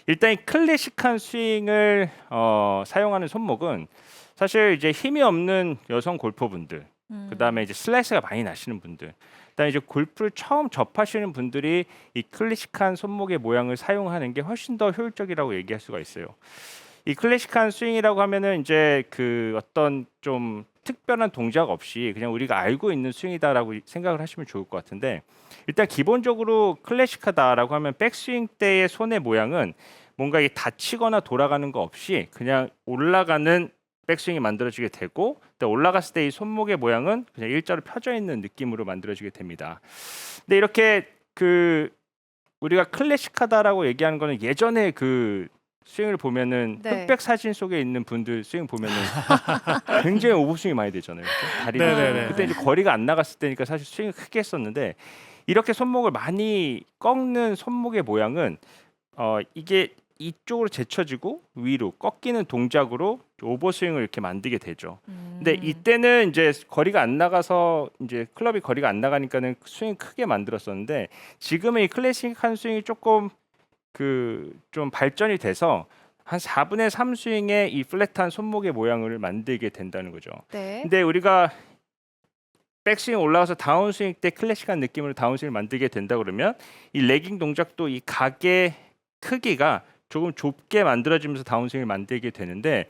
일단 이 클래식한 스윙을 사용하는 손목은 사실 이제 힘이 없는 여성 골퍼분들, 그다음에 이제 슬라이스가 많이 나시는 분들, 그다음에 이제 골프를 처음 접하시는 분들이 이 클래식한 손목의 모양을 사용하는 게 훨씬 더 효율적이라고 얘기할 수가 있어요. 이 클래식한 스윙이라고 하면은 이제 그 어떤 좀 특별한 동작 없이 그냥 우리가 알고 있는 스윙이다라고 생각을 하시면 좋을 것 같은데, 일단 기본적으로 클래식하다라고 하면 백스윙 때의 손의 모양은 뭔가 이 닫히거나 돌아가는 거 없이 그냥 올라가는 백스윙이 만들어지게 되고, 또 올라갔을 때 이 손목의 모양은 그냥 일자로 펴져 있는 느낌으로 만들어지게 됩니다. 근데 이렇게 그 우리가 클래식하다라고 얘기하는 거는 예전에 그 스윙을 보면은 네. 흑백 사진 속에 있는 분들 스윙 보면은 굉장히 오버스윙이 많이 되잖아요. 그렇죠? 다리도 네네네. 그때 이제 거리가 안 나갔을 때니까 사실 스윙을 크게 했었는데, 이렇게 손목을 많이 꺾는 손목의 모양은 이게 이쪽으로 제쳐지고 위로 꺾이는 동작으로 오버스윙을 이렇게 만들게 되죠. 근데 이때는 이제 거리가 안 나가서 이제 클럽이 거리가 안 나가니까는 스윙 크게 만들었었는데, 지금은 이 클래식한 스윙이 조금 그 좀 발전이 돼서 한 4분의 3 스윙에 이 플랫한 손목의 모양을 만들게 된다는 거죠. 네. 근데 우리가 백스윙 올라가서 다운스윙 때 클래식한 느낌으로 다운스윙을 만들게 된다 그러면 이 레깅 동작도 이 각의 크기가 조금 좁게 만들어지면서 다운스윙을 만들게 되는데,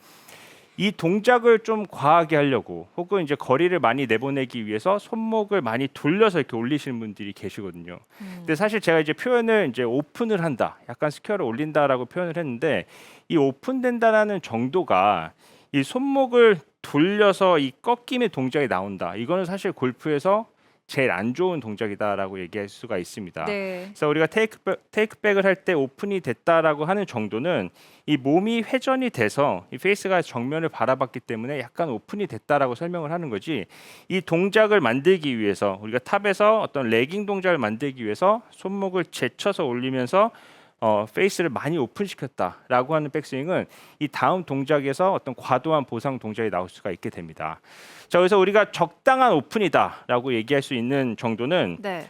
이 동작을 좀 과하게 하려고 혹은 이제 거리를 많이 내보내기 위해서 손목을 많이 돌려서 이렇게 올리시는 분들이 계시거든요. 근데 사실 제가 이제 표현을 이제 오픈을 한다, 약간 스퀘어를 올린다라고 표현을 했는데, 이 오픈된다라는 정도가 이 손목을 돌려서 이 꺾임의 동작이 나온다, 이거는 사실 골프에서 제일 안 좋은 동작이다라고 얘기할 수가 있습니다. 네. 그래서 우리가 테이크백을 할 때 오픈이 됐다라고 하는 정도는 이 몸이 회전이 돼서 이 페이스가 정면을 바라봤기 때문에 약간 오픈이 됐다라고 설명을 하는 거지, 이 동작을 만들기 위해서 우리가 탑에서 어떤 레깅 동작을 만들기 위해서 손목을 제쳐서 올리면서 페이스를 많이 오픈시켰다라고 하는 백스윙은 이 다음 동작에서 어떤 과도한 보상 동작이 나올 수가 있게 됩니다. 자, 그래서 우리가 적당한 오픈이다라고 얘기할 수 있는 정도는 네.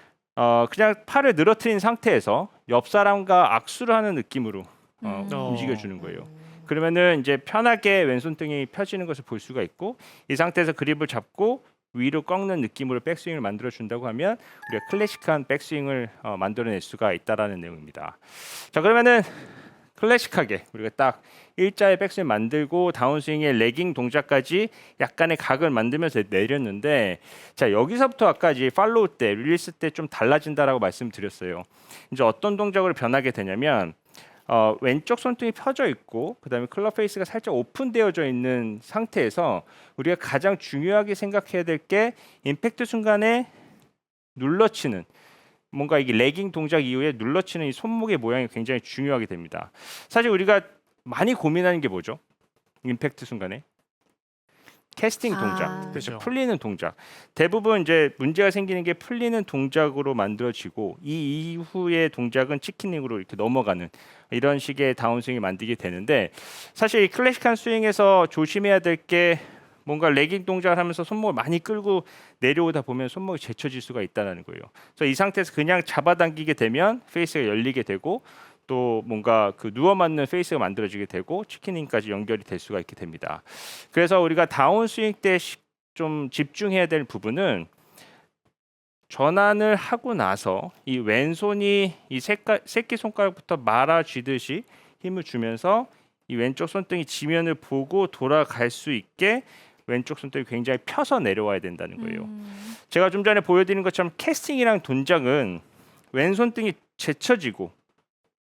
그냥 팔을 늘어뜨린 상태에서 옆 사람과 악수를 하는 느낌으로 움직여주는 거예요. 그러면은 이제 편하게 왼손등이 펴지는 것을 볼 수가 있고, 이 상태에서 그립을 잡고 위로 꺾는 느낌으로 백스윙을 만들어 준다고 하면 우리가 클래식한 백스윙을 만들어낼 수가 있다라는 내용입니다. 자, 그러면은 클래식하게 우리가 딱 일자의 백스윙 만들고 다운스윙의 레깅 동작까지 약간의 각을 만들면서 내렸는데, 자, 여기서부터 아까 이제 팔로우 때, 릴리스 때 좀 달라진다라고 말씀드렸어요. 이제 어떤 동작으로 변하게 되냐면 왼쪽 손등이 펴져 있고 그다음에 클럽 페이스가 살짝 오픈되어져 있는 상태에서 우리가 가장 중요하게 생각해야 될 게 임팩트 순간에 눌러치는, 뭔가 이게 레깅 동작 이후에 눌러치는 이 손목의 모양이 굉장히 중요하게 됩니다. 사실 우리가 많이 고민하는 게 뭐죠? 임팩트 순간에 캐스팅 동작, 그래서 그렇죠. 풀리는 동작. 대부분 이제 문제가 생기는 게 풀리는 동작으로 만들어지고, 이 이후의 동작은 치킨링으로 이렇게 넘어가는 이런 식의 다운스윙이 만들게 되는데, 사실 이 클래식한 스윙에서 조심해야 될 게 뭔가 레깅 동작을 하면서 손목을 많이 끌고 내려오다 보면 손목이 제쳐질 수가 있다는 거예요. 그래서 이 상태에서 그냥 잡아당기게 되면 페이스가 열리게 되고, 또 뭔가 그 누워 맞는 페이스가 만들어지게 되고 치킨인까지 연결이 될 수가 있게 됩니다. 그래서 우리가 다운스윙 때 좀 집중해야 될 부분은 전환을 하고 나서 이 왼손이 이 새끼 손가락부터 말아쥐듯이 힘을 주면서 이 왼쪽 손등이 지면을 보고 돌아갈 수 있게 왼쪽 손등이 굉장히 펴서 내려와야 된다는 거예요. 제가 좀 전에 보여드린 것처럼 캐스팅이랑 동작은 왼손등이 제쳐지고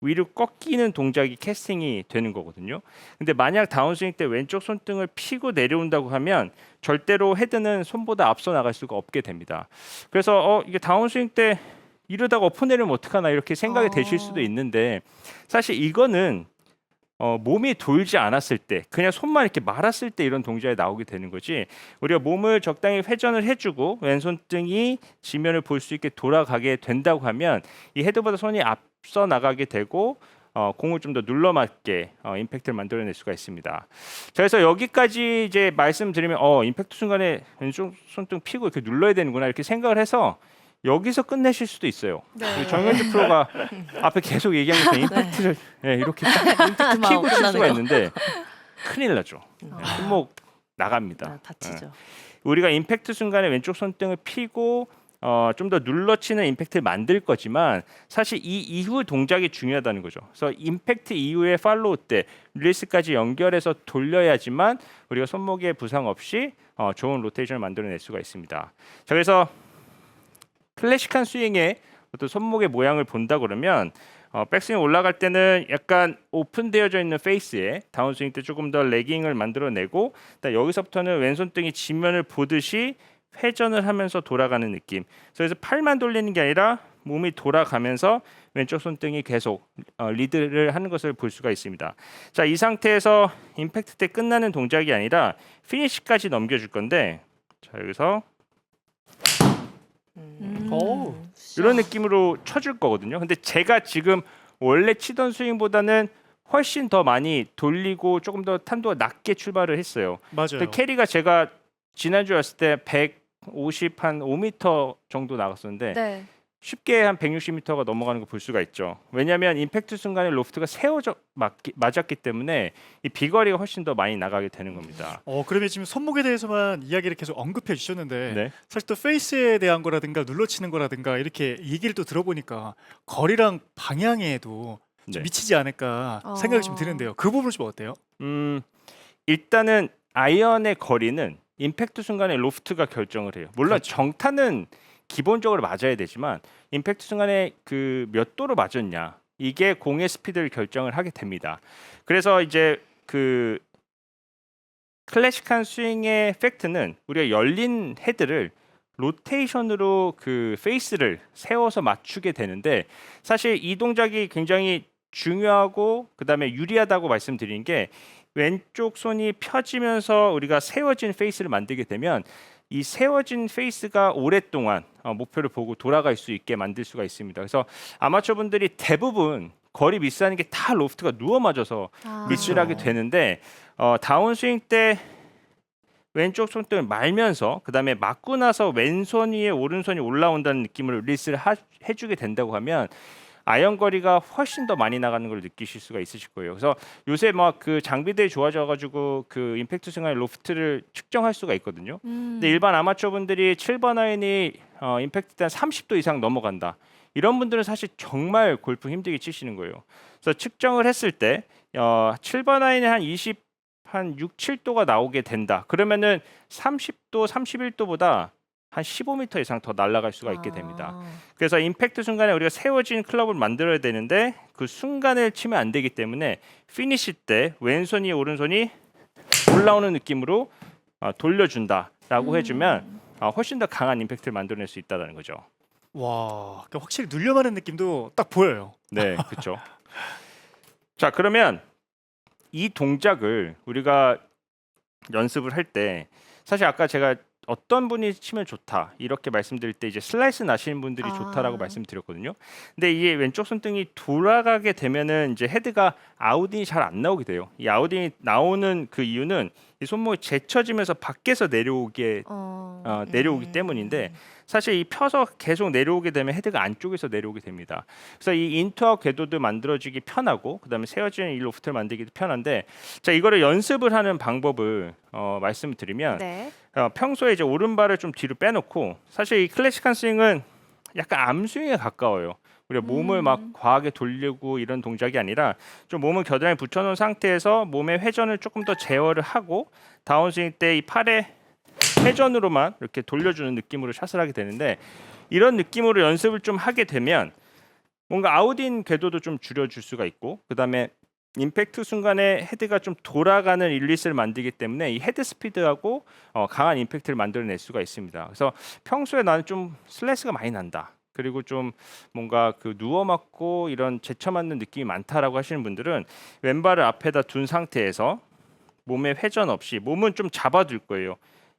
위로 꺾이는 동작이 캐스팅이 되는 거거든요. 근데 만약 다운스윙 때 왼쪽 손등을 피고 내려온다고 하면 절대로 헤드는 손보다 앞서 나갈 수가 없게 됩니다. 그래서 이게 다운스윙 때 이러다가 엎어 내리면 어떡하나 이렇게 생각이 되실 수도 있는데, 사실 이거는 몸이 돌지 않았을 때, 그냥 손만 이렇게 말았을 때 이런 동작이 나오게 되는 거지, 우리가 몸을 적당히 회전을 해주고 왼손등이 지면을 볼 수 있게 돌아가게 된다고 하면 이 헤드보다 손이 앞서 나가게 되고 공을 좀 더 눌러 맞게 임팩트를 만들어낼 수가 있습니다. 자, 그래서 여기까지 이제 말씀드리면 임팩트 순간에 왼쪽 손등 피고 이렇게 눌러야 되는구나 이렇게 생각을 해서 여기서 끝내실 수도 있어요. 네. 정현주 프로가 앞에 계속 얘기하면서 임팩트를 이렇게 딱 키고 칠 수가 있는데 큰일 나죠. 손목 나갑니다. 다치죠. 우리가 임팩트 순간에 왼쪽 손등을 피고 좀 더 눌러치는 임팩트를 만들 거지만 사실 이 이후 동작이 중요하다는 거죠. 그래서 임팩트 이후에 팔로우 때 릴리스까지 연결해서 돌려야지만 우리가 손목에 부상 없이 좋은 로테이션을 만들어낼 수가 있습니다. 자, 그래서 클래식한 스윙의 어떤 손목의 모양을 본다 그러면 백스윙 올라갈 때는 약간 오픈되어져 있는 페이스에 다운스윙 때 조금 더 레깅을 만들어내고 여기서부터는 왼손등이 지면을 보듯이 회전을 하면서 돌아가는 느낌. 그래서 팔만 돌리는 게 아니라 몸이 돌아가면서 왼쪽 손등이 계속 리드를 하는 것을 볼 수가 있습니다. 자, 이 상태에서 임팩트 때 끝나는 동작이 아니라 피니시까지 넘겨줄 건데 자, 여기서 이런 느낌으로 쳐줄 거거든요. 근데 제가 지금 원래 치던 스윙보다는 훨씬 더 많이 돌리고 조금 더 탄도가 낮게 출발을 했어요. 맞아요. 근데 캐리가 제가 지난주에 왔을 때 150 한 5m 정도 나갔었는데 네. 쉽게 한 160m가 넘어가는 거 볼 수가 있죠. 왜냐하면 임팩트 순간에 로프트가 세워져 맞았기 때문에 이 비거리가 훨씬 더 많이 나가게 되는 겁니다. 그러면 지금 손목에 대해서만 이야기를 계속 언급해 주셨는데 네. 사실 또 페이스에 대한 거라든가 눌러치는 거라든가 이렇게 얘기를 또 들어보니까 거리랑 방향에도 좀 네. 미치지 않을까 생각이 좀 드는데요. 그 부분 좀 어때요? 일단은 아이언의 거리는 임팩트 순간에 로프트가 결정을 해요. 물론 그렇죠. 정타는 기본적으로 맞아야 되지만 임팩트 순간에 그 몇 도로 맞았냐 이게 공의 스피드를 결정을 하게 됩니다. 그래서 이제 그 클래식한 스윙의 팩트는 우리가 열린 헤드를 로테이션으로 그 페이스를 세워서 맞추게 되는데 사실 이 동작이 굉장히 중요하고 그다음에 유리하다고 말씀드린 게 왼쪽 손이 펴지면서 우리가 세워진 페이스를 만들게 되면 이 세워진 페이스가 오랫동안 목표를 보고 돌아갈 수 있게 만들 수가 있습니다. 그래서 아마추어 분들이 대부분 거리 미스하는 게 다 로프트가 누워 맞아서 미스를 하게 되는데 다운스윙 때 왼쪽 손등을 말면서 그다음에 맞고 나서 왼손 위에 오른손이 올라온다는 느낌으로 릴리스를 해주게 된다고 하면 아이언 거리가 훨씬 더 많이 나가는 걸 느끼실 수가 있으실 거예요. 그래서 요새 막 그 장비들이 좋아져가지고 그 임팩트 순간에 로프트를 측정할 수가 있거든요. 근데 일반 아마추어 분들이 7번 아이언이 임팩트 때 한 30도 이상 넘어간다. 이런 분들은 사실 정말 골프 힘들게 치시는 거예요. 그래서 측정을 했을 때 7번 아이언이 한 6, 7도가 나오게 된다. 그러면은 30도, 31도보다 한 15m 이상 더 날아갈 수가 있게 됩니다. 그래서 임팩트 순간에 우리가 세워진 클럽을 만들어야 되는데 그 순간을 치면 안 되기 때문에 피니시 때 왼손이 오른손이 올라오는 느낌으로 돌려준다라고 해주면 훨씬 더 강한 임팩트를 만들어낼 수 있다는 거죠. 와, 그러니까 확실히 눌려가는 느낌도 딱 보여요. 네, 그렇죠. 자, 그러면 이 동작을 우리가 연습을 할 때 사실 아까 제가 어떤 분이 치면 좋다 이렇게 말씀드릴 때 이제 슬라이스 나시는 분들이 좋다라고 말씀드렸거든요. 근데 이게 왼쪽 손등이 돌아가게 되면은 이제 헤드가 아웃인이 잘 안 나오게 돼요. 이 아웃인이 나오는 그 이유는 이 손목이 제쳐지면서 밖에서 내려오기 때문인데 사실 이 펴서 계속 내려오게 되면 헤드가 안쪽에서 내려오게 됩니다. 그래서 이 인투아웃 궤도도 만들어지기 편하고 그다음에 세워지는 이 로프트를 만들기도 편한데 자 이거를 연습을 하는 방법을 말씀을 드리면 네. 평소에 이제 오른발을 좀 뒤로 빼놓고 사실 이 클래식한 스윙은 약간 암스윙에 가까워요. 우리가 몸을 막 과하게 돌리고 이런 동작이 아니라 좀 몸을 겨드랑이 붙여놓은 상태에서 몸의 회전을 조금 더 제어를 하고 다운스윙 때 이 팔에 회전으로만 이렇게 돌려주는 느낌으로 샷을 하게 되는데 이런 느낌으로 연습을 좀 하게 되면 뭔가 아웃인 궤도도 좀 줄여줄 수가 있고 그다음에 임팩트 순간에 헤드가 좀 돌아가는 릴리스를 만들기 때문에 이 헤드 스피드하고 강한 임팩트를 만들어낼 수가 있습니다. 그래서 평소에 나는 좀 슬라이스가 많이 난다. 그리고 좀 뭔가 그 누워 맞고 이런 제쳐 맞는 느낌이 많다라고 하시는 분들은 왼발을 앞에다 둔 상태에서 몸에 회전 없이 몸은 좀 잡아둘 거예요.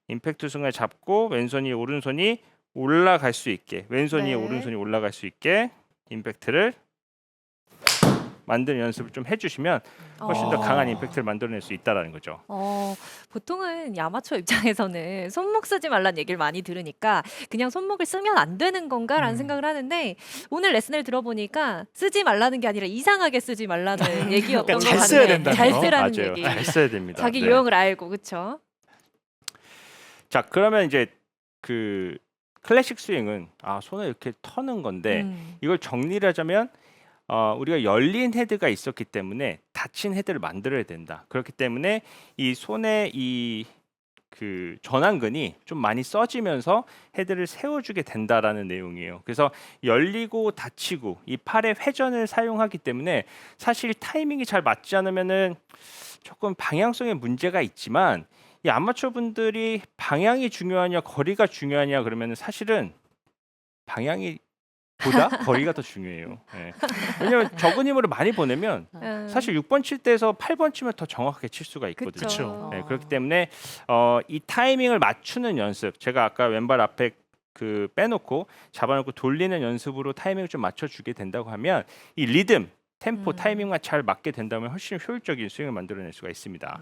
임팩트 순간에 잡고 왼손이 오른손이 올라갈 수 있게 왼손이 네. 오른손이 올라갈 수 있게 임팩트를 만드는 연습을 좀 해주시면 훨씬 더 어. 강한 임팩트를 만들어낼 수 있다라는 거죠. 보통은 이 아마추어 입장에서는 손목 쓰지 말라는 얘기를 많이 들으니까 그냥 손목을 쓰면 안 되는 건가라는 생각을 하는데 오늘 레슨을 들어보니까 쓰지 말라는 게 아니라 이상하게 쓰지 말라는 얘기였던 그러니까 것 잘 같네. 써야 된다는 잘 거. 쓰라는 맞아요. 얘기. 잘 써야 됩니다. 자기 네. 유형을 알고 그렇죠. 자, 그러면 이제 그 클래식 스윙은 손을 이렇게 터는 건데 이걸 정리를 하자면 우리가 열린 헤드가 있었기 때문에 닫힌 헤드를 만들어야 된다. 그렇기 때문에 이 손의 이 그 전완근이 좀 많이 써지면서 헤드를 세워주게 된다라는 내용이에요. 그래서 열리고 닫히고 이 팔의 회전을 사용하기 때문에 사실 타이밍이 잘 맞지 않으면은 조금 방향성에 문제가 있지만 이 아마추어 분들이 방향이 중요하냐 거리가 중요하냐 그러면은 사실은 방향이 보다 거리가 더 중요해요. 예. 왜냐하면 적은 힘으로 많이 보내면 사실 6번 칠 때에서 8번 치면 더 정확하게 칠 수가 있거든요. 그쵸. 네, 그렇기 때문에 이 타이밍을 맞추는 연습, 제가 아까 왼발 앞에 그 빼놓고 잡아놓고 돌리는 연습으로 타이밍을 좀 맞춰주게 된다고 하면 이 리듬, 템포, 타이밍만 잘 맞게 된다면 훨씬 효율적인 스윙을 만들어낼 수가 있습니다.